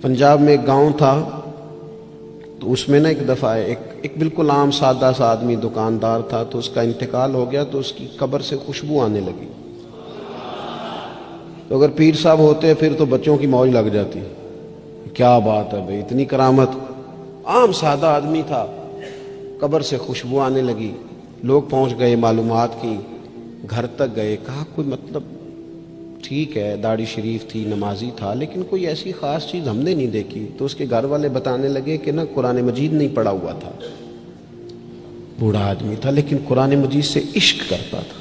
پنجاب میں ایک گاؤں تھا، تو اس میں نا ایک دفعہ ایک بالکل عام سادہ سا آدمی دکاندار تھا، تو اس کا انتقال ہو گیا، تو اس کی قبر سے خوشبو آنے لگی۔ تو اگر پیر صاحب ہوتے پھر تو بچوں کی موج لگ جاتی، کیا بات ہے بھئی، اتنی کرامت۔ عام سادہ آدمی تھا، قبر سے خوشبو آنے لگی، لوگ پہنچ گئے، معلومات کی، گھر تک گئے، کہا کوئی مطلب ٹھیک ہے داڑھی شریف تھی، نمازی تھا، لیکن کوئی ایسی خاص چیز ہم نے نہیں دیکھی۔ تو اس کے گھر والے بتانے لگے کہ نا قرآن مجید نہیں پڑھا ہوا تھا، بوڑھا آدمی تھا لیکن قرآن مجید سے عشق کرتا تھا،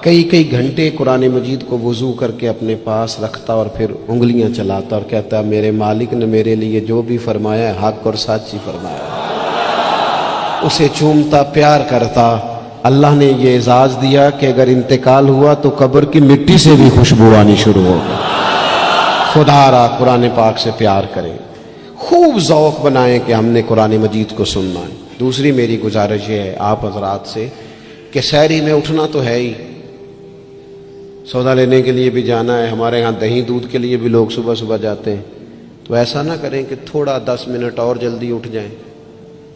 کئی گھنٹے قرآن مجید کو وضو کر کے اپنے پاس رکھتا اور پھر انگلیاں چلاتا اور کہتا میرے مالک نے میرے لیے جو بھی فرمایا ہے حق اور سچ ہی فرمایا ہے۔ اسے چومتا، پیار کرتا۔ اللہ نے یہ اعزاز دیا کہ اگر انتقال ہوا تو قبر کی مٹی سے بھی خوشبو آنی شروع ہو گئی۔ خدا را قرآن پاک سے پیار کریں، خوب ذوق بنائیں کہ ہم نے قرآن مجید کو سننا ہے۔ دوسری میری گزارش یہ ہے آپ حضرات سے کہ سحری میں اٹھنا تو ہے ہی، سودا لینے کے لیے بھی جانا ہے، ہمارے ہاں دہی دودھ کے لیے بھی لوگ صبح صبح جاتے ہیں، تو ایسا نہ کریں کہ تھوڑا 10 منٹ اور جلدی اٹھ جائیں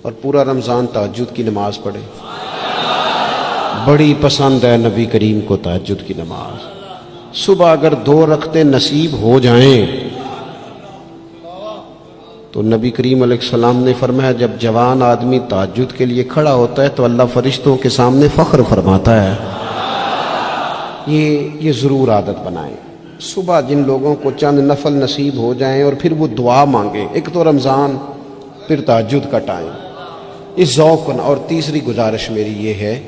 اور پورا رمضان تہجد کی نماز پڑھیں۔ بڑی پسند ہے نبی کریم کو تہجد کی نماز۔ صبح اگر 2 رکعتیں نصیب ہو جائیں تو نبی کریم علیہ السلام نے فرمایا جب جوان آدمی تہجد کے لیے کھڑا ہوتا ہے تو اللہ فرشتوں کے سامنے فخر فرماتا ہے۔ یہ ضرور عادت بنائیں، صبح جن لوگوں کو چند نفل نصیب ہو جائیں اور پھر وہ دعا مانگیں، ایک تو رمضان پھر تہجد کا ٹائم، اس ذوق کو۔ اور تیسری گزارش میری یہ ہے،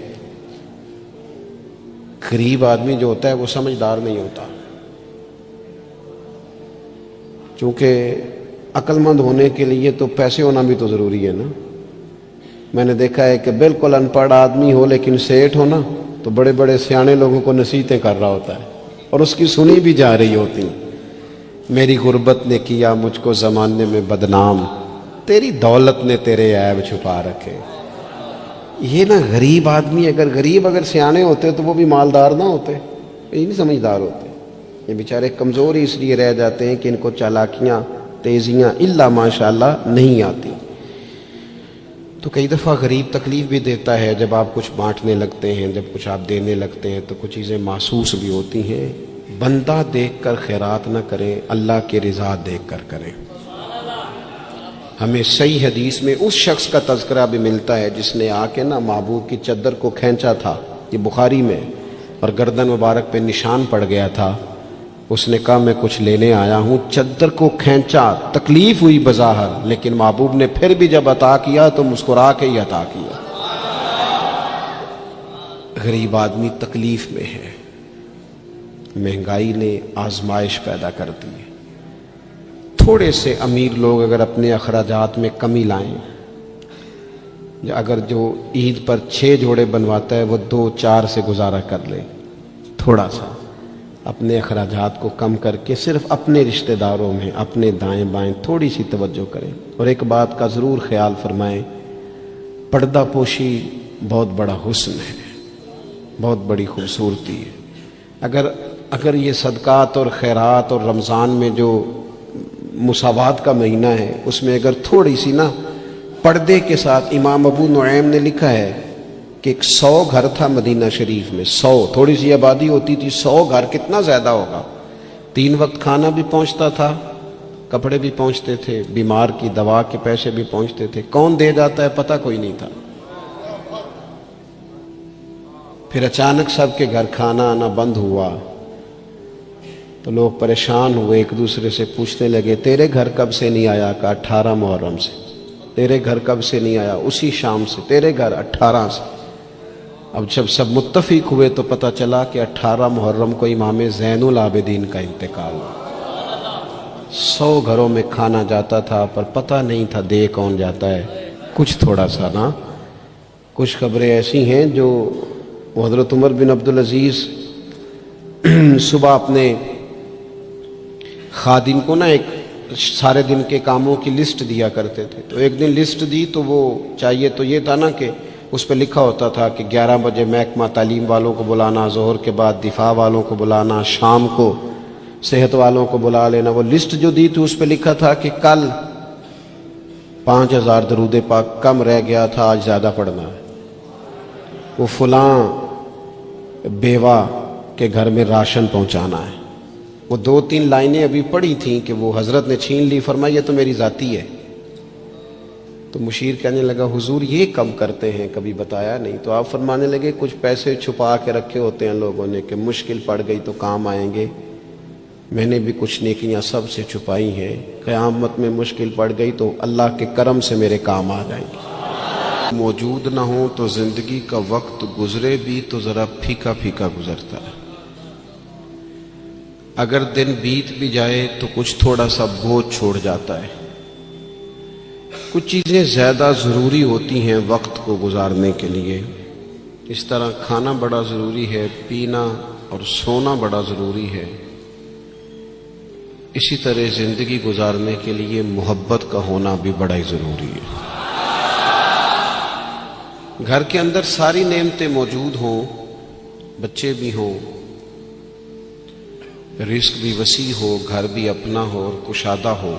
غریب آدمی جو ہوتا ہے وہ سمجھدار نہیں ہوتا، چونکہ عقل مند ہونے کے لیے تو پیسے ہونا بھی تو ضروری ہے نا۔ میں نے دیکھا ہے کہ بالکل ان پڑھ آدمی ہو لیکن سیٹھ ہو نا تو بڑے بڑے سیانے لوگوں کو نصیحتیں کر رہا ہوتا ہے اور اس کی سنی بھی جا رہی ہوتی۔ میری غربت نے کیا مجھ کو زمانے میں بدنام، تیری دولت نے تیرے عیب چھپا رکھے۔ یہ نا غریب آدمی، اگر سیانے ہوتے تو وہ بھی مالدار نہ ہوتے، یہ نہیں سمجھدار ہوتے، یہ بیچارے کمزور ہی اس لیے رہ جاتے ہیں کہ ان کو چالاکیاں، تیزیاں الا ماشاءاللہ نہیں آتی۔ تو کئی دفعہ غریب تکلیف بھی دیتا ہے، جب آپ کچھ بانٹنے لگتے ہیں، جب کچھ آپ دینے لگتے ہیں تو کچھ چیزیں محسوس بھی ہوتی ہیں۔ بندہ دیکھ کر خیرات نہ کریں، اللہ کی رضا دیکھ کر کریں۔ ہمیں صحیح حدیث میں اس شخص کا تذکرہ بھی ملتا ہے جس نے آ کے نا محبوب کی چادر کو کھینچا تھا، یہ بخاری میں، اور گردن مبارک پہ نشان پڑ گیا تھا۔ اس نے کہا میں کچھ لینے آیا ہوں، چادر کو کھینچا، تکلیف ہوئی بظاہر، لیکن محبوب نے پھر بھی جب عطا کیا تو مسکرا کے ہی عطا کیا۔ غریب آدمی تکلیف میں ہے، مہنگائی نے آزمائش پیدا کر دی ہے۔ تھوڑے سے امیر لوگ اگر اپنے اخراجات میں کمی لائیں، اگر جو عید پر 6 جوڑے بنواتا ہے وہ 2-4 سے گزارا کر لے، تھوڑا سا اپنے اخراجات کو کم کر کے صرف اپنے رشتہ داروں میں، اپنے دائیں بائیں تھوڑی سی توجہ کریں۔ اور ایک بات کا ضرور خیال فرمائیں، پردہ پوشی بہت بڑا حسن ہے، بہت بڑی خوبصورتی ہے۔ اگر یہ صدقات اور خیرات اور رمضان میں جو مساوات کا مہینہ ہے اس میں اگر تھوڑی سی نا پردے کے ساتھ، امام ابو نعیم نے لکھا ہے کہ 100 گھر تھا مدینہ شریف میں، 100، تھوڑی سی آبادی ہوتی تھی، 100 گھر کتنا زیادہ ہوگا، 3 وقت کھانا بھی پہنچتا تھا، کپڑے بھی پہنچتے تھے، بیمار کی دوا کے پیسے بھی پہنچتے تھے، کون دے جاتا ہے پتہ کوئی نہیں تھا۔ پھر اچانک سب کے گھر کھانا آنا بند ہوا تو لوگ پریشان ہوئے، ایک دوسرے سے پوچھنے لگے تیرے گھر کب سے نہیں آیا؟ کہا 18 محرم سے۔ تیرے گھر کب سے نہیں آیا؟ اسی شام سے۔ تیرے گھر 18 سے۔ اب جب سب متفق ہوئے تو پتہ چلا کہ 18 محرم کو امام زین العابدین کا انتقال ہوا۔ 100 گھروں میں کھانا جاتا تھا پر پتہ نہیں تھا دے کون جاتا ہے، کچھ تھوڑا سا نا۔ کچھ خبریں ایسی ہیں جو حضرت عمر بن عبدالعزیز صبح اپنے خادم کو نا ایک سارے دن کے کاموں کی لسٹ دیا کرتے تھے، تو ایک دن لسٹ دی تو وہ چاہیے تو یہ تھا نا کہ اس پہ لکھا ہوتا تھا کہ 11 بجے محکمہ تعلیم والوں کو بلانا، ظہر کے بعد دفاع والوں کو بلانا، شام کو صحت والوں کو بلا لینا. وہ لسٹ جو دی تھی اس پہ لکھا تھا کہ کل 5000 درود پاک کم رہ گیا تھا، آج زیادہ پڑھنا ہے. وہ فلاں بیوہ کے گھر میں راشن پہنچانا ہے. وہ 2-3 لائنیں ابھی پڑھی تھیں کہ وہ حضرت نے چھین لی، فرمایا یہ تو میری ذاتی ہے. تو مشیر کہنے لگا حضور یہ کم کرتے ہیں، کبھی بتایا نہیں. تو آپ فرمانے لگے کچھ پیسے چھپا کے رکھے ہوتے ہیں لوگوں نے کہ مشکل پڑ گئی تو کام آئیں گے. میں نے بھی کچھ نیکیاں سب سے چھپائی ہیں، قیامت میں مشکل پڑ گئی تو اللہ کے کرم سے میرے کام آ جائیں گے. موجود نہ ہو تو زندگی کا وقت گزرے بھی تو ذرا پھیکا پھیکا گزرتا ہے. اگر دن بیت بھی جائے تو کچھ تھوڑا سا بوجھ چھوڑ جاتا ہے. کچھ چیزیں زیادہ ضروری ہوتی ہیں وقت کو گزارنے کے لیے. اس طرح کھانا بڑا ضروری ہے، پینا اور سونا بڑا ضروری ہے. اسی طرح زندگی گزارنے کے لیے محبت کا ہونا بھی بڑا ہی ضروری ہے. گھر کے اندر ساری نعمتیں موجود ہوں، بچے بھی ہوں، رزق بھی وسیع ہو، گھر بھی اپنا ہو اور کشادہ ہو،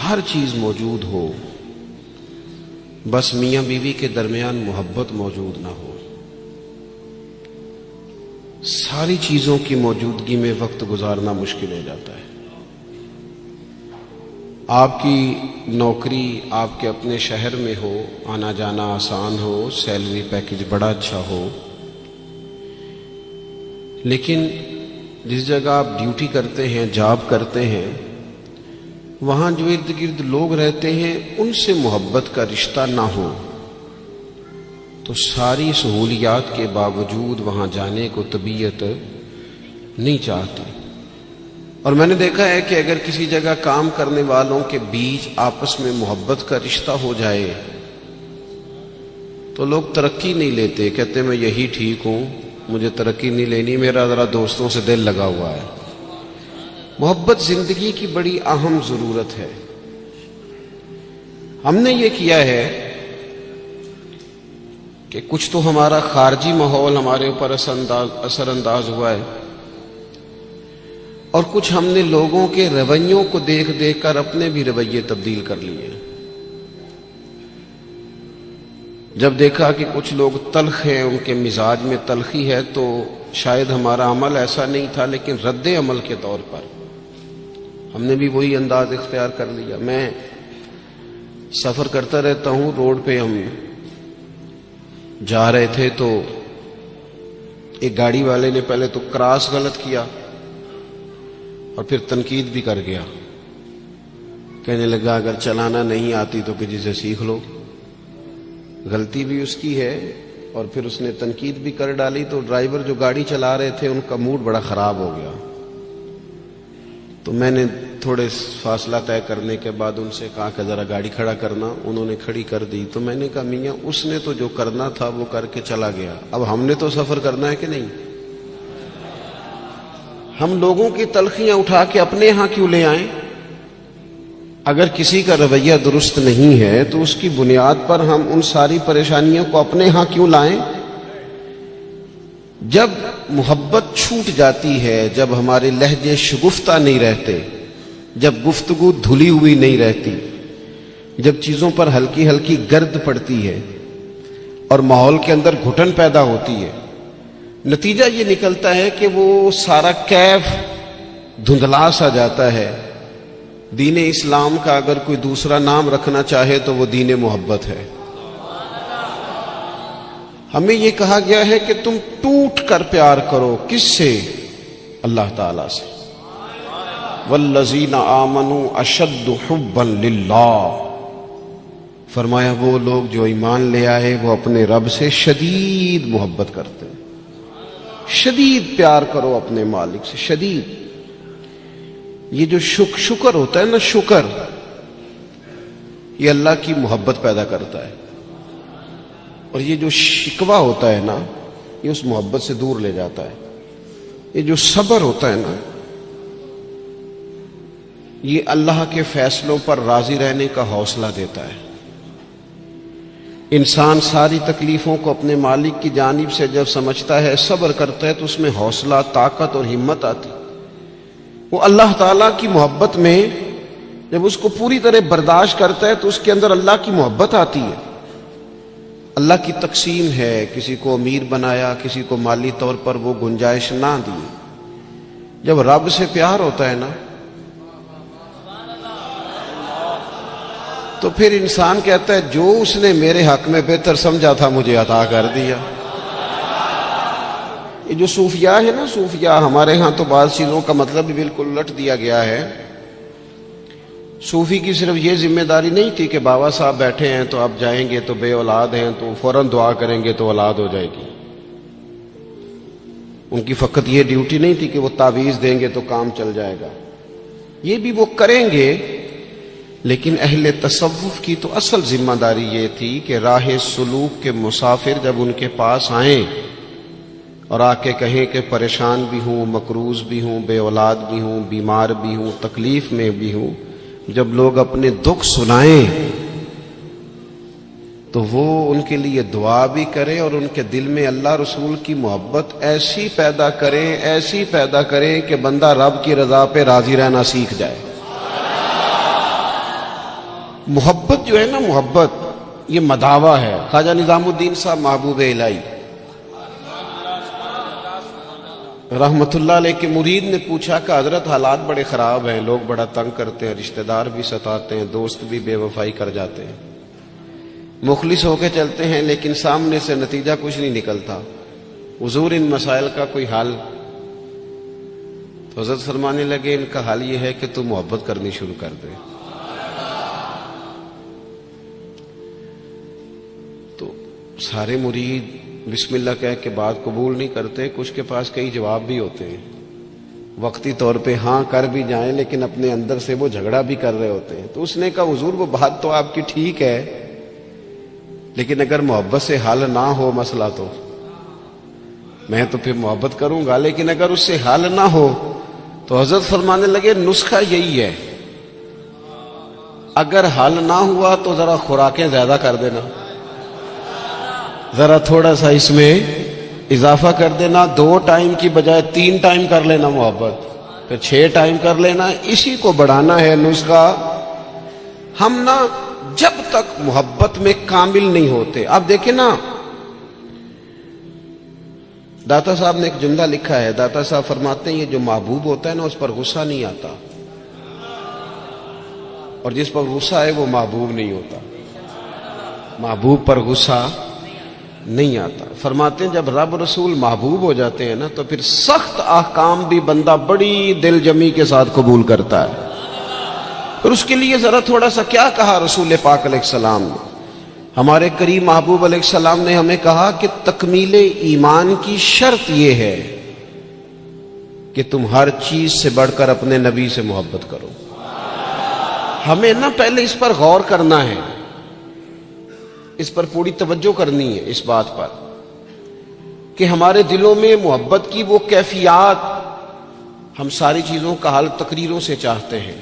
ہر چیز موجود ہو، بس میاں بیوی کے درمیان محبت موجود نہ ہو. ساری چیزوں کی موجودگی میں وقت گزارنا مشکل ہو جاتا ہے. آپ کی نوکری آپ کے اپنے شہر میں ہو، آنا جانا آسان ہو، سیلری پیکج بڑا اچھا ہو، لیکن جس جگہ آپ ڈیوٹی کرتے ہیں، جاب کرتے ہیں، وہاں جو ارد گرد لوگ رہتے ہیں ان سے محبت کا رشتہ نہ ہو تو ساری سہولیات کے باوجود وہاں جانے کو طبیعت نہیں چاہتی. اور میں نے دیکھا ہے کہ اگر کسی جگہ کام کرنے والوں کے بیچ آپس میں محبت کا رشتہ ہو جائے تو لوگ ترقی نہیں لیتے، کہتے میں یہی ٹھیک ہوں، مجھے ترقی نہیں لینی، میرا ذرا دوستوں سے دل لگا ہوا ہے. محبت زندگی کی بڑی اہم ضرورت ہے. ہم نے یہ کیا ہے کہ کچھ تو ہمارا خارجی ماحول ہمارے اوپر اثر انداز ہوا ہے، اور کچھ ہم نے لوگوں کے رویوں کو دیکھ دیکھ کر اپنے بھی رویے تبدیل کر لیے. جب دیکھا کہ کچھ لوگ تلخ ہیں، ان کے مزاج میں تلخی ہے، تو شاید ہمارا عمل ایسا نہیں تھا، لیکن رد عمل کے طور پر ہم نے بھی وہی انداز اختیار کر لیا. میں سفر کرتا رہتا ہوں، روڈ پہ ہم جا رہے تھے تو ایک گاڑی والے نے پہلے تو کراس غلط کیا اور پھر تنقید بھی کر گیا. کہنے لگا اگر چلانا نہیں آتی تو کسی سے سیکھ لو. غلطی بھی اس کی ہے اور پھر اس نے تنقید بھی کر ڈالی. تو ڈرائیور جو گاڑی چلا رہے تھے ان کا موڈ بڑا خراب ہو گیا. تو میں نے تھوڑے فاصلہ طے کرنے کے بعد ان سے کہا کہ ذرا گاڑی کھڑا کرنا. انہوں نے کھڑی کر دی. تو میں نے کہا میاں اس نے تو جو کرنا تھا وہ کر کے چلا گیا، اب ہم نے تو سفر کرنا ہے کہ نہیں؟ ہم لوگوں کی تلخیاں اٹھا کے اپنے ہاں کیوں لے آئیں؟ اگر کسی کا رویہ درست نہیں ہے تو اس کی بنیاد پر ہم ان ساری پریشانیوں کو اپنے ہاں کیوں لائیں؟ جب محبت چھوٹ جاتی ہے، جب ہمارے لہجے شگفتہ نہیں رہتے، جب گفتگو دھلی ہوئی نہیں رہتی، جب چیزوں پر ہلکی ہلکی گرد پڑتی ہے اور ماحول کے اندر گھٹن پیدا ہوتی ہے، نتیجہ یہ نکلتا ہے کہ وہ سارا کیف دھندلا سا جاتا ہے. دین اسلام کا اگر کوئی دوسرا نام رکھنا چاہے تو وہ دین محبت ہے. ہمیں یہ کہا گیا ہے کہ تم ٹوٹ کر پیار کرو. کس سے؟ اللہ تعالی سے. والذین آمنوا اشد حبا للہ. فرمایا وہ لوگ جو ایمان لے آئے وہ اپنے رب سے شدید محبت کرتے ہیں. شدید پیار کرو اپنے مالک سے، شدید. یہ جو شکر ہوتا ہے نا، شکر، یہ اللہ کی محبت پیدا کرتا ہے. اور یہ جو شکوہ ہوتا ہے نا، یہ اس محبت سے دور لے جاتا ہے. یہ جو صبر ہوتا ہے نا، یہ اللہ کے فیصلوں پر راضی رہنے کا حوصلہ دیتا ہے. انسان ساری تکلیفوں کو اپنے مالک کی جانب سے جب سمجھتا ہے، صبر کرتا ہے، تو اس میں حوصلہ، طاقت اور ہمت آتی. وہ اللہ تعالیٰ کی محبت میں جب اس کو پوری طرح برداشت کرتا ہے تو اس کے اندر اللہ کی محبت آتی ہے. اللہ کی تقسیم ہے، کسی کو امیر بنایا، کسی کو مالی طور پر وہ گنجائش نہ دی. جب رب سے پیار ہوتا ہے نا تو پھر انسان کہتا ہے جو اس نے میرے حق میں بہتر سمجھا تھا مجھے عطا کر دیا. یہ جو صوفیاء ہے نا، صوفیاء ہمارے ہاں تو بعض چیزوں کا مطلب بھی بالکل الٹ دیا گیا ہے. صوفی کی صرف یہ ذمہ داری نہیں تھی کہ بابا صاحب بیٹھے ہیں تو آپ جائیں گے تو بے اولاد ہیں تو فوراً دعا کریں گے تو اولاد ہو جائے گی. ان کی فقط یہ ڈیوٹی نہیں تھی کہ وہ تعویذ دیں گے تو کام چل جائے گا، یہ بھی وہ کریں گے. لیکن اہل تصوف کی تو اصل ذمہ داری یہ تھی کہ راہ سلوک کے مسافر جب ان کے پاس آئیں اور آ کے کہیں کہ پریشان بھی ہوں، مقروض بھی ہوں، بے اولاد بھی ہوں، بیمار بھی ہوں، تکلیف میں بھی ہوں، جب لوگ اپنے دکھ سنائیں تو وہ ان کے لیے دعا بھی کرے اور ان کے دل میں اللہ رسول کی محبت ایسی پیدا کریں کہ بندہ رب کی رضا پہ راضی رہنا سیکھ جائے. محبت جو ہے نا، محبت یہ مداوا ہے. خواجہ نظام الدین صاحب محبوب الہی رحمت اللہ علیہ کے مرید نے پوچھا کہ حضرت حالات بڑے خراب ہیں، لوگ بڑا تنگ کرتے ہیں، رشتہ دار بھی ستاتے ہیں، دوست بھی بے وفائی کر جاتے ہیں، مخلص ہو کے چلتے ہیں لیکن سامنے سے نتیجہ کچھ نہیں نکلتا، حضور ان مسائل کا کوئی حل؟ تو حضرت فرمانے لگے ان کا حل یہ ہے کہ تو محبت کرنی شروع کر دے. تو سارے مرید بسم اللہ کہہ کے بات قبول نہیں کرتے. کچھ کے پاس کئی جواب بھی ہوتے ہیں، وقتی طور پہ ہاں کر بھی جائیں لیکن اپنے اندر سے وہ جھگڑا بھی کر رہے ہوتے ہیں. تو اس نے کہا حضور وہ بات تو آپ کی ٹھیک ہے لیکن اگر محبت سے حل نہ ہو مسئلہ تو میں تو پھر محبت کروں گا، لیکن اگر اس سے حل نہ ہو تو حضرت فرمانے لگے نسخہ یہی ہے، اگر حل نہ ہوا تو ذرا خوراکیں زیادہ کر دینا، ذرا تھوڑا سا اس میں اضافہ کر دینا، 2 ٹائم کی بجائے 3 ٹائم کر لینا محبت، پھر 6 ٹائم کر لینا. اسی کو بڑھانا ہے نسخہ. ہم نا جب تک محبت میں کامل نہیں ہوتے. اب دیکھیں نا، داتا صاحب نے ایک جملہ لکھا ہے، داتا صاحب فرماتے ہیں یہ جو محبوب ہوتا ہے نا اس پر غصہ نہیں آتا، اور جس پر غصہ ہے وہ محبوب نہیں ہوتا. محبوب پر غصہ نہیں آتا. فرماتے ہیں جب رب رسول محبوب ہو جاتے ہیں نا تو پھر سخت احکام بھی بندہ بڑی دل جمی کے ساتھ قبول کرتا ہے. اور اس کے لیے ذرا تھوڑا سا کیا کہا رسول پاک علیہ السلام نے؟ ہمارے کریم محبوب علیہ السلام نے ہمیں کہا کہ تکمیل ایمان کی شرط یہ ہے کہ تم ہر چیز سے بڑھ کر اپنے نبی سے محبت کرو. ہمیں نا پہلے اس پر غور کرنا ہے، اس پر پوری توجہ کرنی ہے، اس بات پر کہ ہمارے دلوں میں محبت کی وہ کیفیات. ہم ساری چیزوں کا حل تقریروں سے چاہتے ہیں،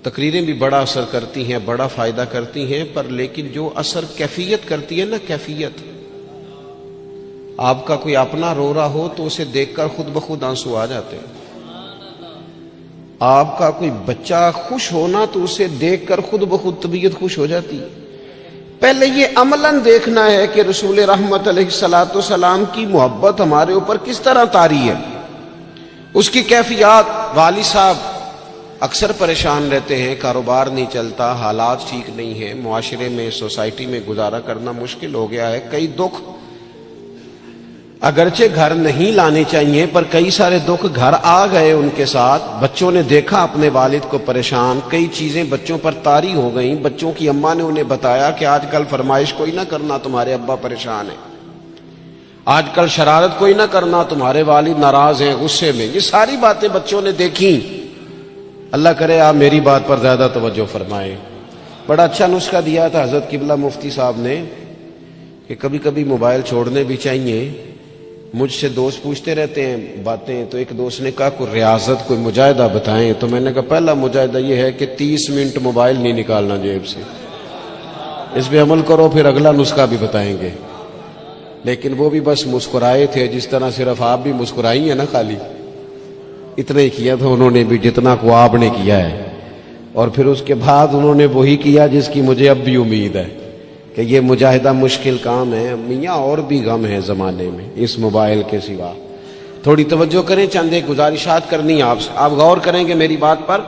تقریریں بھی بڑا اثر کرتی ہیں، بڑا فائدہ کرتی ہیں، پر لیکن جو اثر کیفیت کرتی ہے نا، کیفیت، آپ کا کوئی اپنا رو رہا ہو تو اسے دیکھ کر خود بخود آنسو آ جاتے ہیں. آپ کا کوئی بچہ خوش ہونا تو اسے دیکھ کر خود بخود طبیعت خوش ہو جاتی ہے. پہلے یہ عملاً دیکھنا ہے کہ رسول رحمت علیہ الصلوۃ والسلام کی محبت ہمارے اوپر کس طرح طاری ہے، اس کی کیفیات. والد صاحب اکثر پریشان رہتے ہیں، کاروبار نہیں چلتا، حالات ٹھیک نہیں ہیں، معاشرے میں سوسائٹی میں گزارا کرنا مشکل ہو گیا ہے، کئی دکھ اگرچہ گھر نہیں لانے چاہیے پر کئی سارے دکھ گھر آ گئے ان کے ساتھ. بچوں نے دیکھا اپنے والد کو پریشان، کئی چیزیں بچوں پر طاری ہو گئیں، بچوں کی اماں نے انہیں بتایا کہ آج کل فرمائش کوئی نہ کرنا تمہارے ابا پریشان ہیں، آج کل شرارت کوئی نہ کرنا تمہارے والد ناراض ہیں، غصے میں. یہ ساری باتیں بچوں نے دیکھیں. اللہ کرے آپ میری بات پر زیادہ توجہ فرمائیں. بڑا اچھا نسخہ دیا تھا حضرت قبلہ مفتی صاحب نے کہ کبھی کبھی موبائل چھوڑنے بھی چاہیے. مجھ سے دوست پوچھتے رہتے ہیں باتیں، تو ایک دوست نے کہا کوئی ریاضت، کوئی مجاہدہ بتائیں. تو میں نے کہا پہلا مجاہدہ یہ ہے کہ 30 منٹ موبائل نہیں نکالنا جیب سے، اس پہ عمل کرو، پھر اگلا نسخہ بھی بتائیں گے. لیکن وہ بھی بس مسکرائے تھے، جس طرح صرف آپ بھی مسکرائی ہیں نا خالی. اتنا ہی کیا تھا انہوں نے بھی جتنا کو آپ نے کیا ہے، اور پھر اس کے بعد انہوں نے وہی کیا جس کی مجھے اب بھی امید ہے کہ یہ مجاہدہ مشکل کام ہے میاں، اور بھی غم ہے زمانے میں اس موبائل کے سوا۔ تھوڑی توجہ کریں، چند ایک گزارشات کرنی ہے آپ سے، آپ غور کریں گے میری بات پر۔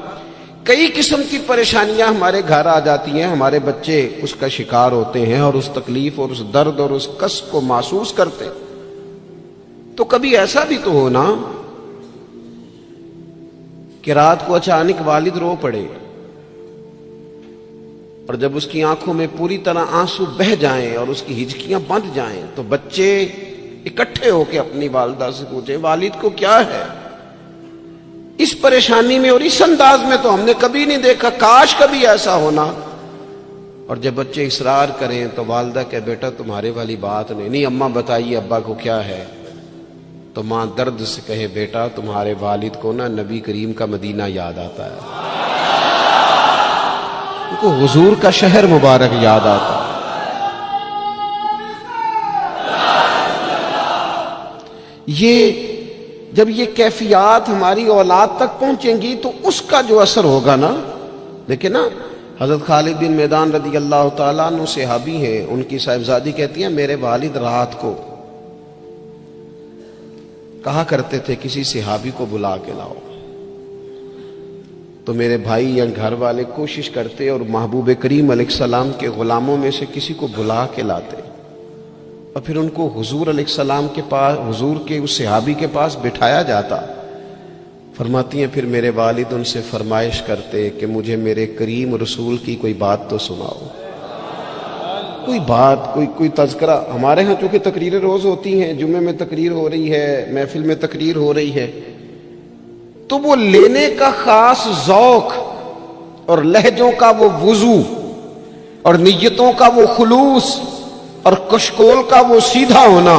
کئی قسم کی پریشانیاں ہمارے گھر آ جاتی ہیں، ہمارے بچے اس کا شکار ہوتے ہیں اور اس تکلیف اور اس درد اور اس کشف کو محسوس کرتے ہیں۔ تو کبھی ایسا بھی تو ہونا کہ رات کو اچانک والد رو پڑے، اور جب اس کی آنکھوں میں پوری طرح آنسو بہہ جائیں اور اس کی ہچکیاں بند جائیں تو بچے اکٹھے ہو کے اپنی والدہ سے پوچھیں والد کو کیا ہے؟ اس پریشانی میں اور اس انداز میں تو ہم نے کبھی نہیں دیکھا، کاش کبھی ایسا ہونا۔ اور جب بچے اصرار کریں تو والدہ کہ بیٹا تمہارے والی بات نہیں اماں بتائیے ابا کو کیا ہے، تو ماں درد سے کہے بیٹا تمہارے والد کو نا نبی کریم کا مدینہ یاد آتا ہے، ان کو حضور کا شہر مبارک یاد آتا ہے۔ جب یہ کیفیات ہماری اولاد تک پہنچیں گی تو اس کا جو اثر ہوگا نا، دیکھیں نا حضرت خالد بن میدان رضی اللہ تعالیٰ عنہ صحابی ہیں، ان کی صاحبزادی کہتی ہیں میرے والد رات کو کہا کرتے تھے کسی صحابی کو بلا کے لاؤ، تو میرے بھائی یا گھر والے کوشش کرتے اور محبوب کریم علیہ السلام کے غلاموں میں سے کسی کو بلا کے لاتے، اور پھر ان کو حضور علیہ السلام کے پاس، حضور کے اس صحابی کے پاس بٹھایا جاتا۔ فرماتی ہیں پھر میرے والد ان سے فرمائش کرتے کہ مجھے میرے کریم رسول کی کوئی بات تو سناؤ، کوئی بات، کوئی تذکرہ۔ ہمارے ہاں چونکہ تقریریں روز ہوتی ہیں، جمعے میں تقریر ہو رہی ہے، محفل میں تقریر ہو رہی ہے، تو وہ لینے کا خاص ذوق اور لہجوں کا وہ وضو اور نیتوں کا وہ خلوص اور کشکول کا وہ سیدھا ہونا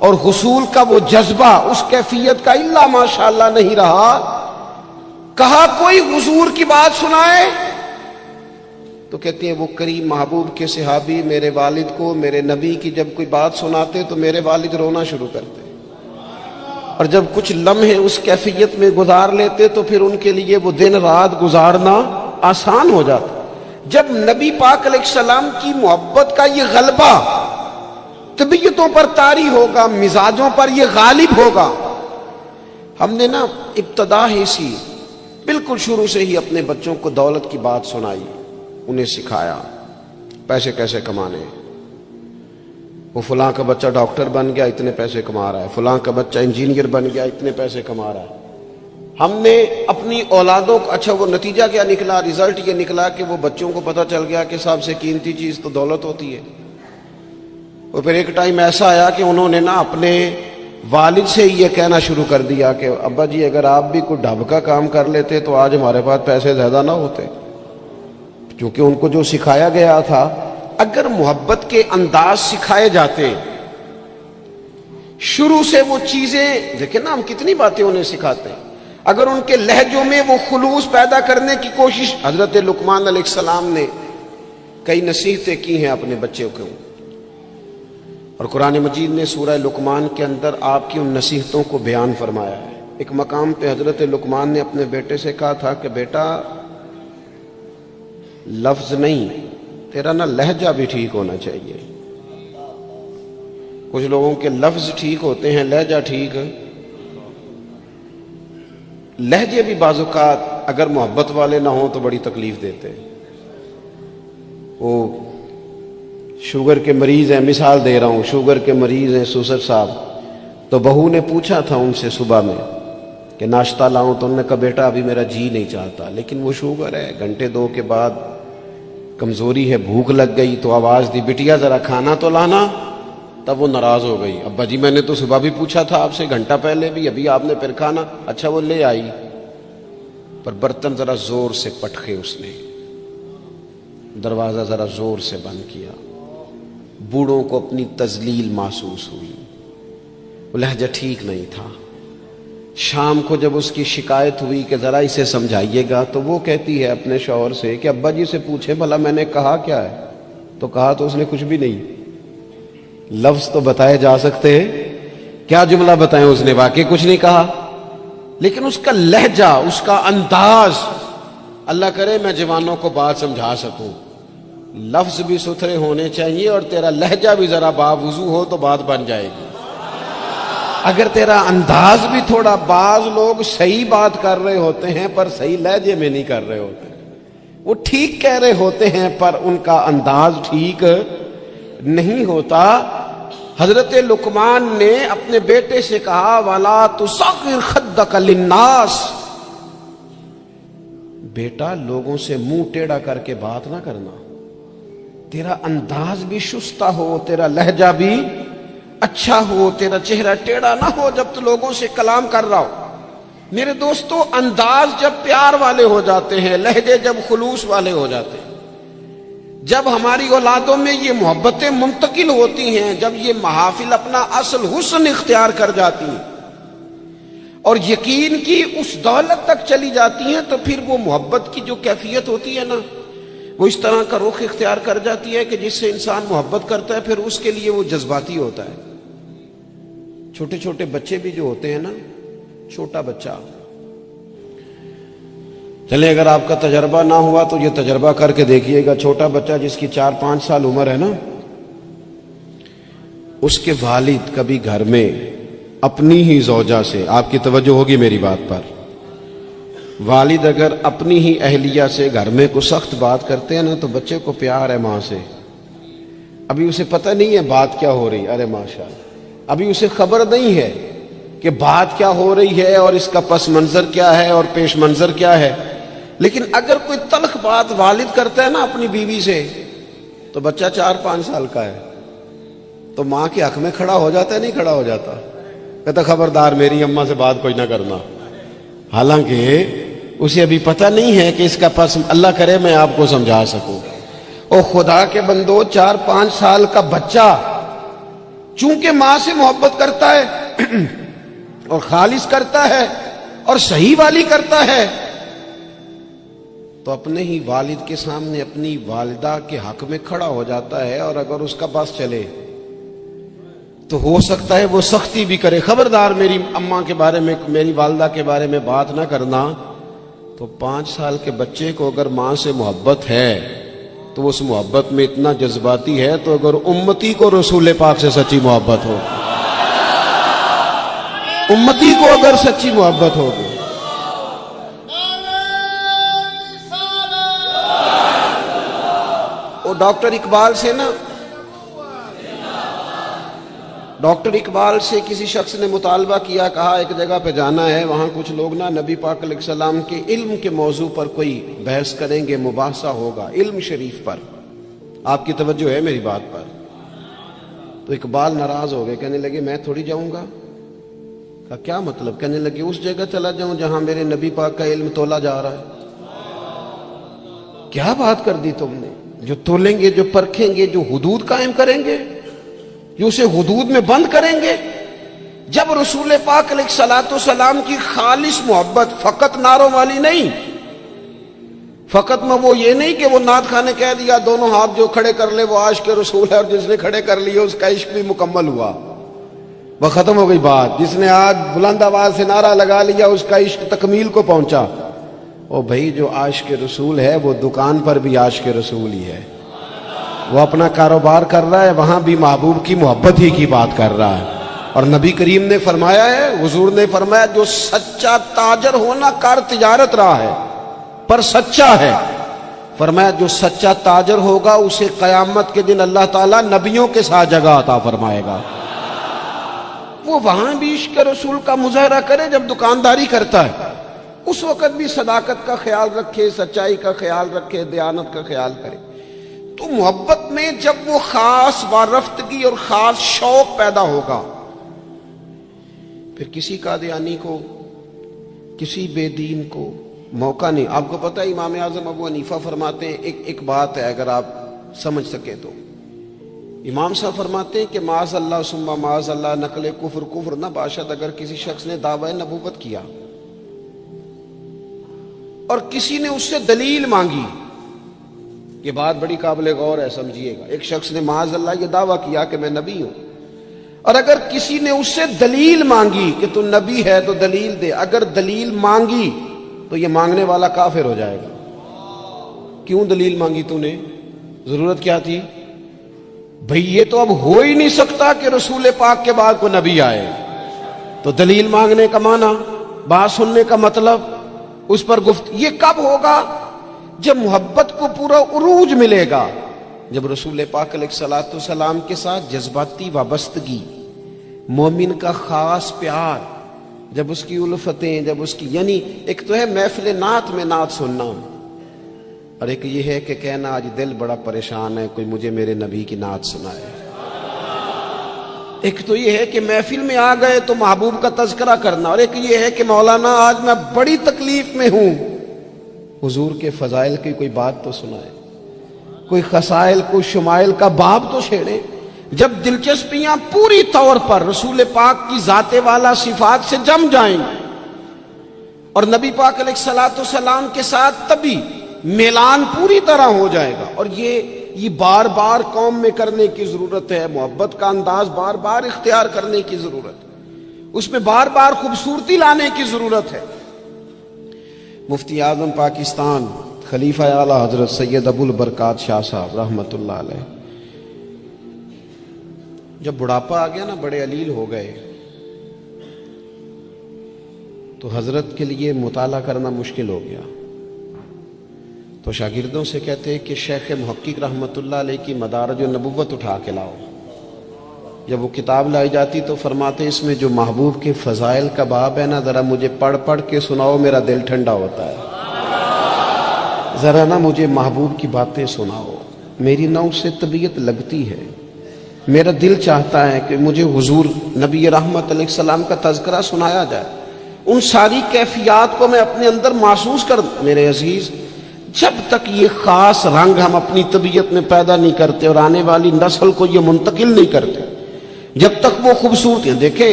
اور حصول کا وہ جذبہ اس کیفیت کا الا ماشاءاللہ نہیں رہا۔ کہا کوئی حضور کی بات سنائے، تو کہتی ہیں وہ کریم محبوب کے صحابی میرے والد کو میرے نبی کی جب کوئی بات سناتے تو میرے والد رونا شروع کرتے، اور جب کچھ لمحے اس کیفیت میں گزار لیتے تو پھر ان کے لیے وہ دن رات گزارنا آسان ہو جاتا۔ جب نبی پاک علیہ السلام کی محبت کا یہ غلبہ طبیعتوں پر طاری ہوگا، مزاجوں پر یہ غالب ہوگا۔ ہم نے نا ابتدا ہی سی بالکل شروع سے ہی اپنے بچوں کو دولت کی بات سنائی، انہیں سکھایا پیسے کیسے کمانے، وہ فلاں کا بچہ ڈاکٹر بن گیا اتنے پیسے کما رہا ہے، فلاں کا بچہ انجینئر بن گیا اتنے پیسے کما رہا ہے۔ ہم نے اپنی اولادوں کو، اچھا وہ نتیجہ کیا نکلا، رزلٹ یہ نکلا کہ وہ بچوں کو پتہ چل گیا کہ سب سے قیمتی چیز تو دولت ہوتی ہے۔ اور پھر ایک ٹائم ایسا آیا کہ انہوں نے نا اپنے والد سے یہ کہنا شروع کر دیا کہ ابا جی اگر آپ بھی کوئی ڈھب کا کام کر لیتے تو آج ہمارے پاس پیسے زیادہ نہ ہوتے، کیونکہ ان کو جو سکھایا گیا تھا، اگر محبت کے انداز سکھائے جاتے شروع سے وہ چیزیں، دیکھیں نا ہم کتنی باتیں انہیں سکھاتے ہیں، اگر ان کے لہجوں میں وہ خلوص پیدا کرنے کی کوشش، حضرت لقمان علیہ السلام نے کئی نصیحتیں کی ہیں اپنے بچے کو، اور قرآن مجید نے سورہ لقمان کے اندر آپ کی ان نصیحتوں کو بیان فرمایا ہے۔ ایک مقام پہ حضرت لقمان نے اپنے بیٹے سے کہا تھا کہ بیٹا لفظ نہیں، تیرا نا لہجہ بھی ٹھیک ہونا چاہیے۔ کچھ لوگوں کے لفظ ٹھیک ہوتے ہیں، لہجہ ٹھیک ہے۔ لہجے بھی بعض اوقات اگر محبت والے نہ ہوں تو بڑی تکلیف دیتے ہیں۔ وہ شوگر کے مریض ہیں، مثال دے رہا ہوں، شوگر کے مریض ہیں سوسر صاحب، تو بہو نے پوچھا تھا ان سے صبح میں کہ ناشتہ لاؤں، تو انہوں نے کہا بیٹا ابھی میرا جی نہیں چاہتا، لیکن وہ شوگر ہے، گھنٹے دو کے بعد کمزوری ہے، بھوک لگ گئی تو آواز دی بیٹیا ذرا کھانا تو لانا، تب وہ ناراض ہو گئی، ابا جی میں نے تو صبح بھی پوچھا تھا آپ سے، گھنٹہ پہلے بھی، ابھی آپ نے پھر کھانا، اچھا وہ لے آئی، پر برتن ذرا زور سے پٹکے، اس نے دروازہ ذرا زور سے بند کیا، بوڑھوں کو اپنی تذلیل محسوس ہوئی، وہ لہجہ ٹھیک نہیں تھا۔ شام کو جب اس کی شکایت ہوئی کہ ذرا اسے سمجھائیے گا، تو وہ کہتی ہے اپنے شوہر سے کہ ابا جی سے پوچھیں بھلا میں نے کہا کیا ہے، تو کہا تو اس نے کچھ بھی نہیں، لفظ تو بتائے جا سکتے ہیں، کیا جملہ بتائیں، اس نے واقعی کچھ نہیں کہا، لیکن اس کا لہجہ، اس کا انداز، اللہ کرے میں جوانوں کو بات سمجھا سکوں، لفظ بھی ستھرے ہونے چاہیے اور تیرا لہجہ بھی ذرا باوضو ہو تو بات بن جائے گی۔ اگر تیرا انداز بھی تھوڑا، بعض لوگ صحیح بات کر رہے ہوتے ہیں پر صحیح لہجے میں نہیں کر رہے ہوتے، وہ ٹھیک کہہ رہے ہوتے ہیں پر ان کا انداز ٹھیک نہیں ہوتا۔ حضرت لقمان نے اپنے بیٹے سے کہا وَلَا تُصَغِّرْ خَدَّكَ لِلنَّاسِ، بیٹا لوگوں سے منہ ٹیڑھا کر کے بات نہ کرنا، تیرا انداز بھی شستہ ہو، تیرا لہجہ بھی اچھا ہو، تیرا چہرہ ٹیڑھا نہ ہو جب تو لوگوں سے کلام کر رہا ہو۔ میرے دوستو، انداز جب پیار والے ہو جاتے ہیں، لہجے جب خلوص والے ہو جاتے ہیں، جب ہماری اولادوں میں یہ محبتیں منتقل ہوتی ہیں، جب یہ محافل اپنا اصل حسن اختیار کر جاتی ہیں اور یقین کی اس دولت تک چلی جاتی ہیں، تو پھر وہ محبت کی جو کیفیت ہوتی ہے نا، وہ اس طرح کا رخ اختیار کر جاتی ہے کہ جس سے انسان محبت کرتا ہے پھر اس کے لیے وہ جذباتی ہوتا ہے۔ چھوٹے چھوٹے بچے بھی جو ہوتے ہیں نا، چھوٹا بچہ، چلے اگر آپ کا تجربہ نہ ہوا تو یہ تجربہ کر کے دیکھیے گا، چھوٹا بچہ جس کی 4-5 سال عمر ہے نا، اس کے والد کبھی گھر میں اپنی ہی زوجہ سے، آپ کی توجہ ہوگی میری بات پر، والد اگر اپنی ہی اہلیہ سے گھر میں کوئی سخت بات کرتے ہیں نا تو بچے کو پیار ہے ماں سے، ابھی اسے پتہ نہیں ہے بات کیا ہو رہی، ارے ماشاءاللہ، ابھی اسے خبر نہیں ہے کہ بات کیا ہو رہی ہے اور اس کا پس منظر کیا ہے اور پیش منظر کیا ہے، لیکن اگر کوئی تلخ بات والد کرتا ہے نا اپنی بیوی سے تو بچہ 4-5 سال کا ہے تو ماں کے حق میں کھڑا ہو جاتا ہے، نہیں کھڑا ہو جاتا، کہتا خبردار میری اماں سے بات کوئی نہ کرنا، حالانکہ اسے ابھی پتہ نہیں ہے کہ اس کا پس، اللہ کرے میں آپ کو سمجھا سکوں۔ او خدا کے بندو، 4-5 سال کا بچہ چونکہ ماں سے محبت کرتا ہے اور خالص کرتا ہے اور صحیح والی کرتا ہے، تو اپنے ہی والد کے سامنے اپنی والدہ کے حق میں کھڑا ہو جاتا ہے، اور اگر اس کا بس چلے تو ہو سکتا ہے وہ سختی بھی کرے، خبردار میری اماں کے بارے میں، میری والدہ کے بارے میں بات نہ کرنا۔ تو 5 سال کے بچے کو اگر ماں سے محبت ہے تو اس محبت میں اتنا جذباتی ہے، تو اگر امتی کو رسول پاک سے سچی محبت ہو، امتی کو اگر سچی محبت ہوگی، وہ ڈاکٹر اقبال سے نا، ڈاکٹر اقبال سے کسی شخص نے مطالبہ کیا، کہا ایک جگہ پہ جانا ہے، وہاں کچھ لوگ نا نبی پاک علیہ السلام کے علم کے موضوع پر کوئی بحث کریں گے، مباحثہ ہوگا علم شریف پر، آپ کی توجہ ہے میری بات پر؟ تو اقبال ناراض ہو گئے، کہنے لگے میں تھوڑی جاؤں گا۔ کہا کیا مطلب؟ کہنے لگے اس جگہ چلا جاؤں جہاں میرے نبی پاک کا علم تولا جا رہا ہے۔ کیا بات کر دی تم نے؟ جو تولیں گے، جو پرکھیں گے، جو حدود قائم کریں گے، جو اسے حدود میں بند کریں گے۔ جب رسول پاک علیہ السلام کی خالص محبت، فقط نعروں والی نہیں، فقط میں وہ یہ نہیں کہ وہ نعت خواہ نے کہہ دیا دونوں ہاتھ جو کھڑے کر لے وہ عاشق رسول ہے، اور جس نے کھڑے کر لیے اس کا عشق بھی مکمل ہوا، وہ ختم ہو گئی بات۔ جس نے آج بلند آواز سے نعرہ لگا لیا اس کا عشق تکمیل کو پہنچا۔ او بھائی، جو عاشق رسول ہے وہ دکان پر بھی عاشق رسول ہی ہے، وہ اپنا کاروبار کر رہا ہے، وہاں بھی محبوب کی محبت ہی کی بات کر رہا ہے۔ اور نبی کریم نے فرمایا ہے، حضور نے فرمایا، جو سچا تاجر ہونا کار تجارت رہا ہے پر سچا ہے، فرمایا جو سچا تاجر ہوگا اسے قیامت کے دن اللہ تعالیٰ نبیوں کے ساتھ جگہ عطا فرمائے گا۔ وہ وہاں بھی عشق رسول کا مظاہرہ کرے جب دکانداری کرتا ہے، اس وقت بھی صداقت کا خیال رکھے، سچائی کا خیال رکھے، دیانت کا خیال کرے۔ تو محبت میں جب وہ خاص وارفتگی اور خاص شوق پیدا ہوگا، پھر کسی قادیانی کو، کسی بے دین کو موقع نہیں۔ آپ کو پتہ ہے امام اعظم ابو حنیفہ فرماتے ہیں، ایک بات ہے اگر آپ سمجھ سکے تو، امام صاحب فرماتے ہیں کہ معاذ اللہ ثم معاذ اللہ، نقل کفر نہ باشد، اگر کسی شخص نے دعوی نبوت کیا اور کسی نے اس سے دلیل مانگی، یہ بات بڑی قابل غور ہے، سمجھیے گا۔ ایک شخص نے معاذ اللہ یہ دعویٰ کیا کہ میں نبی ہوں، اور اگر کسی نے اس سے دلیل مانگی کہ تو نبی ہے تو دلیل دے، اگر دلیل مانگی تو یہ مانگنے والا کافر ہو جائے گا۔ کیوں دلیل مانگی تو نے؟ ضرورت کیا تھی؟ بھئی یہ تو اب ہو ہی نہیں سکتا کہ رسول پاک کے بعد کوئی نبی آئے، تو دلیل مانگنے کا معنی، بات سننے کا مطلب، اس پر یہ کب ہوگا؟ جب محبت کو پورا عروج ملے گا، جب رسول پاک علیہ الصلوۃ والسلام کے ساتھ جذباتی وابستگی، مومن کا خاص پیار، جب اس کی الفتیں، جب اس کی، یعنی ایک تو ہے محفل نعت میں نعت سننا، اور ایک یہ ہے کہ کہنا آج دل بڑا پریشان ہے، کوئی مجھے میرے نبی کی نعت سنائے۔ ایک تو یہ ہے کہ محفل میں آ گئے تو محبوب کا تذکرہ کرنا، اور ایک یہ ہے کہ مولانا آج میں بڑی تکلیف میں ہوں، حضور کے فضائل کی کوئی بات تو سنائے، کوئی خصائل، کوئی شمائل کا باب تو چھیڑے۔ جب دلچسپیاں پوری طور پر رسول پاک کی ذات والا صفات سے جم جائیں اور نبی پاک علیہ الصلوۃ والسلام کے ساتھ طبی میلان پوری طرح ہو جائے گا، اور یہ بار بار قوم میں کرنے کی ضرورت ہے، محبت کا انداز بار بار اختیار کرنے کی ضرورت ہے، اس میں بار بار خوبصورتی لانے کی ضرورت ہے۔ مفتی اعظم پاکستان خلیفہ اعلیٰ حضرت سید ابو البرکات شاہ صاحب رحمۃ اللہ علیہ، جب بڑھاپا آ گیا نا، بڑے علیل ہو گئے، تو حضرت کے لیے مطالعہ کرنا مشکل ہو گیا، تو شاگردوں سے کہتے کہ شیخ محقق رحمۃ اللہ علیہ کی مدارج النبوت اٹھا کے لاؤ۔ جب وہ کتاب لائی جاتی تو فرماتے اس میں جو محبوب کے فضائل کا باب ہے نا، ذرا مجھے پڑھ پڑھ کے سناؤ، میرا دل ٹھنڈا ہوتا ہے، ذرا نا مجھے محبوب کی باتیں سناؤ، میری نہ اس سے طبیعت لگتی ہے، میرا دل چاہتا ہے کہ مجھے حضور نبی رحمت علیہ السلام کا تذکرہ سنایا جائے، ان ساری کیفیات کو میں اپنے اندر محسوس کر۔ میرے عزیز، جب تک یہ خاص رنگ ہم اپنی طبیعت میں پیدا نہیں کرتے اور آنے والی نسل کو یہ منتقل نہیں کرتے، جب تک وہ خوبصورتیاں، دیکھیں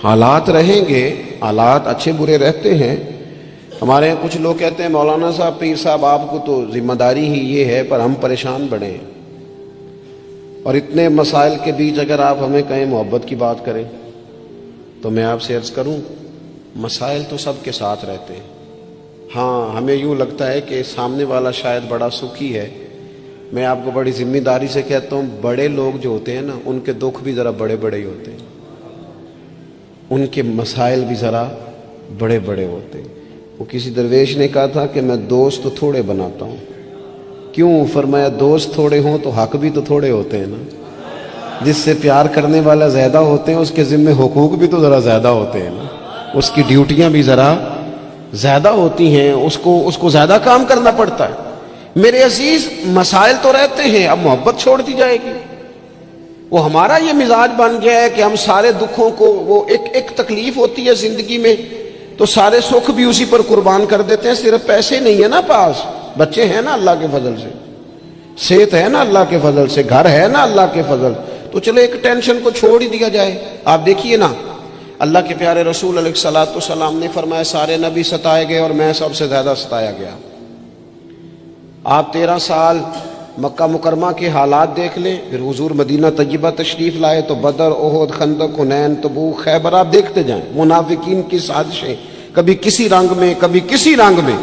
حالات رہیں گے، حالات اچھے برے رہتے ہیں۔ ہمارے یہاں کچھ لوگ کہتے ہیں مولانا صاحب، پیر صاحب، آپ کو تو ذمہ داری ہی یہ ہے، پر ہم پریشان بڑھے، اور اتنے مسائل کے بیچ اگر آپ ہمیں کہیں محبت کی بات کریں تو میں آپ سے عرض کروں، مسائل تو سب کے ساتھ رہتے ہیں۔ ہاں، ہمیں یوں لگتا ہے کہ سامنے والا شاید بڑا سکھی ہے، میں آپ کو بڑی ذمہ داری سے کہتا ہوں، بڑے لوگ جو ہوتے ہیں نا، ان کے دکھ بھی ذرا بڑے بڑے ہی ہوتے ہیں، ان کے مسائل بھی ذرا بڑے بڑے ہوتے ہیں۔ وہ کسی درویش نے کہا تھا کہ میں دوست تو تھوڑے بناتا ہوں، کیوں؟ فرمایا دوست تھوڑے ہوں تو حق بھی تو تھوڑے ہوتے ہیں نا، جس سے پیار کرنے والا زیادہ ہوتے ہیں اس کے ذمہ حقوق بھی تو ذرا زیادہ ہوتے ہیں نا، اس کی ڈیوٹیاں بھی ذرا زیادہ ہوتی ہیں، اس کو زیادہ کام کرنا پڑتا ہے۔ میرے عزیز، مسائل تو رہتے ہیں، اب محبت چھوڑ دی جائے گی؟ وہ ہمارا یہ مزاج بن گیا ہے کہ ہم سارے دکھوں کو، وہ ایک تکلیف ہوتی ہے زندگی میں تو سارے سکھ بھی اسی پر قربان کر دیتے ہیں۔ صرف پیسے نہیں ہے نا پاس، بچے ہیں نا اللہ کے فضل سے، صحت ہے نا اللہ کے فضل سے، گھر ہے نا اللہ کے فضل، تو چلو ایک ٹینشن کو چھوڑ ہی دیا جائے۔ آپ دیکھیے نا، اللہ کے پیارے رسول علیہ الصلوۃ والسلام نے فرمایا سارے نبی ستائے گئے اور میں سب سے زیادہ ستایا گیا۔ آپ 13 سال مکہ مکرمہ کے حالات دیکھ لیں، پھر حضور مدینہ طیبہ تشریف لائے تو بدر، احد، خندق، حنین، تبوک، خیبر، آپ دیکھتے جائیں، منافقین کی سازشیں، کبھی کسی رنگ میں کبھی کسی رنگ میں،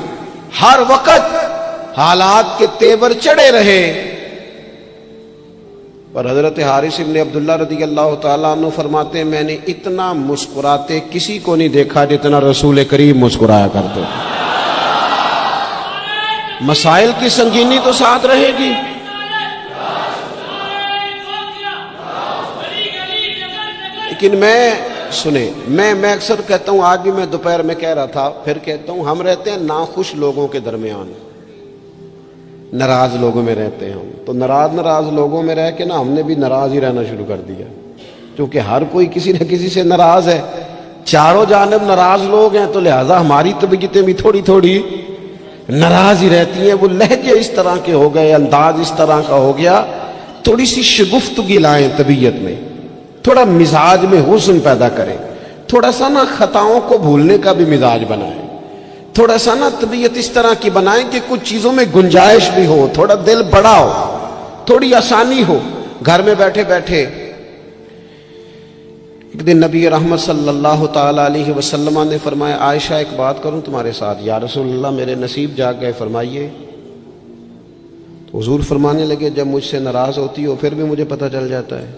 ہر وقت حالات کے تیور چڑھے رہے، پر حضرت حارث ابن عبداللہ رضی اللہ تعالیٰ عنہ فرماتے ہیں میں نے اتنا مسکراتے کسی کو نہیں دیکھا جتنا رسول کریم مسکرایا کرتے۔ مسائل کی سنگینی تو ساتھ رہے گی، لیکن میں اکثر کہتا ہوں، آج بھی میں دوپہر میں کہہ رہا تھا، پھر کہتا ہوں، ہم رہتے ہیں ناخوش لوگوں کے درمیان، ناراض لوگوں میں رہتے ہیں ہم، تو ناراض لوگوں میں رہ کے نا ہم نے بھی ناراض ہی رہنا شروع کر دیا، کیونکہ ہر کوئی کسی نہ کسی سے ناراض ہے، چاروں جانب ناراض لوگ ہیں، تو لہذا ہماری طبیعتیں بھی تھوڑی تھوڑی ناراض ہی رہتی ہیں۔ وہ لہجے اس طرح کے ہو گئے، انداز اس طرح کا ہو گیا، تھوڑی سی شگفتگی لائیں طبیعت میں، تھوڑا مزاج میں حسن پیدا کریں، تھوڑا سا نا خطاؤں کو بھولنے کا بھی مزاج بنائیں، تھوڑا سا نا طبیعت اس طرح کی بنائیں کہ کچھ چیزوں میں گنجائش بھی ہو، تھوڑا دل بڑا ہو، تھوڑی آسانی ہو۔ گھر میں بیٹھے بیٹھے ایک دن نبی رحمت صلی اللہ تعالی علیہ وسلم نے فرمایا عائشہ ایک بات کروں تمہارے ساتھ؟ یا رسول اللہ میرے نصیب جاگ گئے، فرمائیے۔ تو حضور فرمانے لگے جب مجھ سے ناراض ہوتی ہو پھر بھی مجھے پتہ چل جاتا ہے،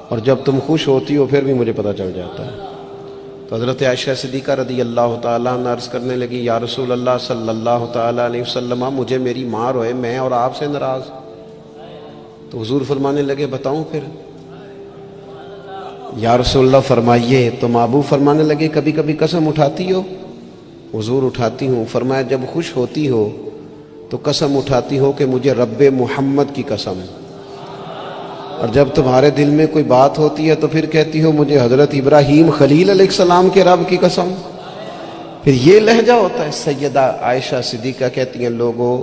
اور جب تم خوش ہوتی ہو پھر بھی مجھے پتہ چل جاتا ہے۔ تو حضرت عائشہ صدیقہ رضی اللہ تعالیٰ عنہ عرض کرنے لگی یا رسول اللہ صلی اللہ تعالیٰ علیہ وسلم مجھے میری ماں روئے، میں اور آپ سے ناراض۔ تو حضور فرمانے لگے بتاؤں پھر؟ یا رسول اللہ فرمائیے۔ تو محبوب فرمانے لگے کبھی کبھی قسم اٹھاتی ہو؟ حضور اٹھاتی ہوں۔ فرمایا جب خوش ہوتی ہو تو قسم اٹھاتی ہو کہ مجھے رب محمد کی قسم، اور جب تمہارے دل میں کوئی بات ہوتی ہے تو پھر کہتی ہو مجھے حضرت ابراہیم خلیل علیہ السلام کے رب کی قسم۔ پھر یہ لہجہ ہوتا ہے۔ سیدہ عائشہ صدیقہ کہتی ہیں لوگوں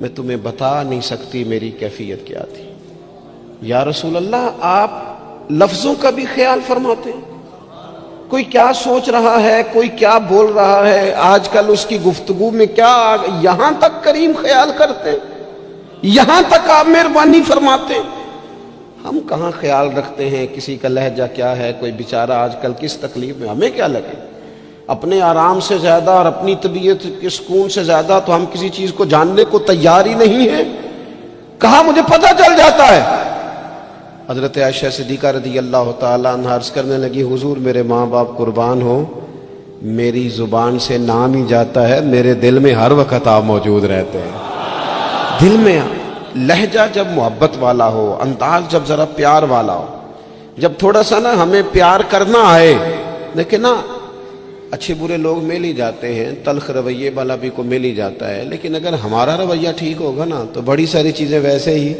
میں تمہیں بتا نہیں سکتی میری کیفیت کیا تھی۔ یا رسول اللہ آپ لفظوں کا بھی خیال فرماتے ہیں؟ کوئی کیا سوچ رہا ہے، کوئی کیا بول رہا ہے، آج کل اس کی گفتگو میں کیا، یہاں تک کریم خیال کرتے ہیں، یہاں تک آپ مہربانی فرماتے ہیں؟ ہم کہاں خیال رکھتے ہیں کسی کا لہجہ کیا ہے، کوئی بیچارہ آج کل کس تکلیف میں، ہمیں کیا لگے؟ اپنے آرام سے زیادہ اور اپنی طبیعت کے سکون سے زیادہ تو ہم کسی چیز کو جاننے کو تیار ہی نہیں ہیں۔ کہاں مجھے پتہ چل جاتا ہے۔ حضرت عائشہ صدیقہ رضی اللہ تعالیٰ عنہ عرض کرنے لگی حضور میرے ماں باپ قربان ہو، میری زبان سے نام ہی جاتا ہے، میرے دل میں ہر وقت آپ موجود رہتے ہیں۔ دل میں لہجہ جب محبت والا ہو، انداز جب ذرا پیار والا ہو، جب تھوڑا سا نا ہمیں پیار کرنا آئے، دیکھیں نا اچھے برے لوگ مل ہی جاتے ہیں، تلخ رویے والا بھی کو مل ہی جاتا ہے، لیکن اگر ہمارا رویہ ٹھیک ہوگا نا تو بڑی ساری چیزیں ویسے ہی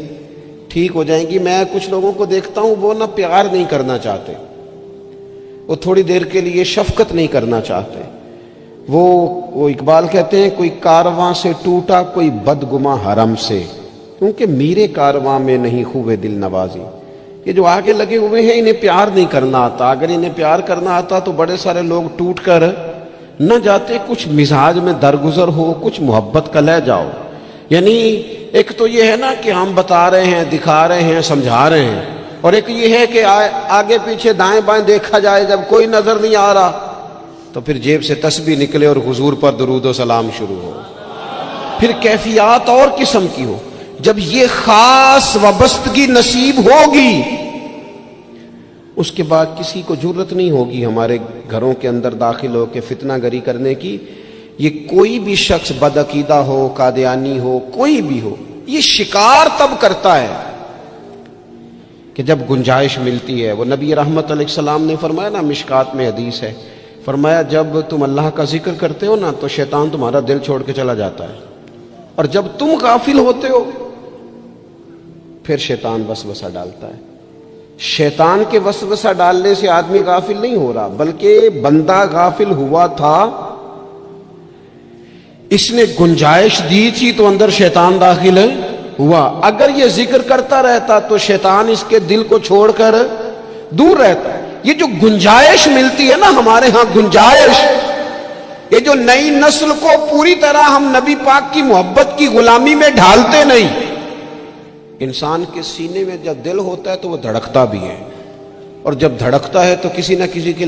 ٹھیک ہو جائیں گی۔ میں کچھ لوگوں کو دیکھتا ہوں وہ نا پیار نہیں کرنا چاہتے، وہ تھوڑی دیر کے لیے شفقت نہیں کرنا چاہتے، وہ اقبال کہتے ہیں کوئی کارواں سے ٹوٹا کوئی بدگماں حرم سے، کیونکہ میرے کارواں میں نہیں خوبے دل نوازی۔ یہ جو آگے لگے ہوئے ہیں انہیں پیار نہیں کرنا آتا، اگر انہیں پیار کرنا آتا تو بڑے سارے لوگ ٹوٹ کر نہ جاتے۔ کچھ مزاج میں درگزر ہو، کچھ محبت کا لہجہ ہو، یعنی ایک تو یہ ہے نا کہ ہم بتا رہے ہیں، دکھا رہے ہیں، سمجھا رہے ہیں، اور ایک یہ ہے کہ آگے پیچھے دائیں بائیں دیکھا جائے، جب کوئی نظر نہیں آ رہا تو پھر جیب سے تسبیح نکلے اور حضور پر درود و سلام شروع ہو۔ پھر کیفیات اور قسم کی ہو۔ جب یہ خاص وابستگی نصیب ہوگی اس کے بعد کسی کو جرت نہیں ہوگی ہمارے گھروں کے اندر داخل ہو کے فتنہ گری کرنے کی۔ یہ کوئی بھی شخص بدعقیدہ ہو، قادیانی ہو، کوئی بھی ہو، یہ شکار تب کرتا ہے کہ جب گنجائش ملتی ہے۔ وہ نبی رحمت علیہ السلام نے فرمایا نا، مشکات میں حدیث ہے، فرمایا جب تم اللہ کا ذکر کرتے ہو نا تو شیطان تمہارا دل چھوڑ کے چلا جاتا ہے، اور جب تم غافل ہوتے ہو پھر شیطان وسوسہ ڈالتا ہے۔ شیطان کے وسوسہ ڈالنے سے آدمی غافل نہیں ہو رہا، بلکہ بندہ غافل ہوا تھا، اس نے گنجائش دی تھی تو اندر شیطان داخل ہوا۔ اگر یہ ذکر کرتا رہتا تو شیطان اس کے دل کو چھوڑ کر دور رہتا ہے۔ یہ جو گنجائش ملتی ہے نا ہمارے ہاں، گنجائش، یہ جو نئی نسل کو پوری طرح ہم نبی پاک کی محبت کی غلامی میں ڈھالتے نہیں۔ انسان کے سینے میں جب دل ہوتا ہے تو وہ دھڑکتا بھی ہے، اور جب دھڑکتا ہے تو کسی نہ کسی کے لیے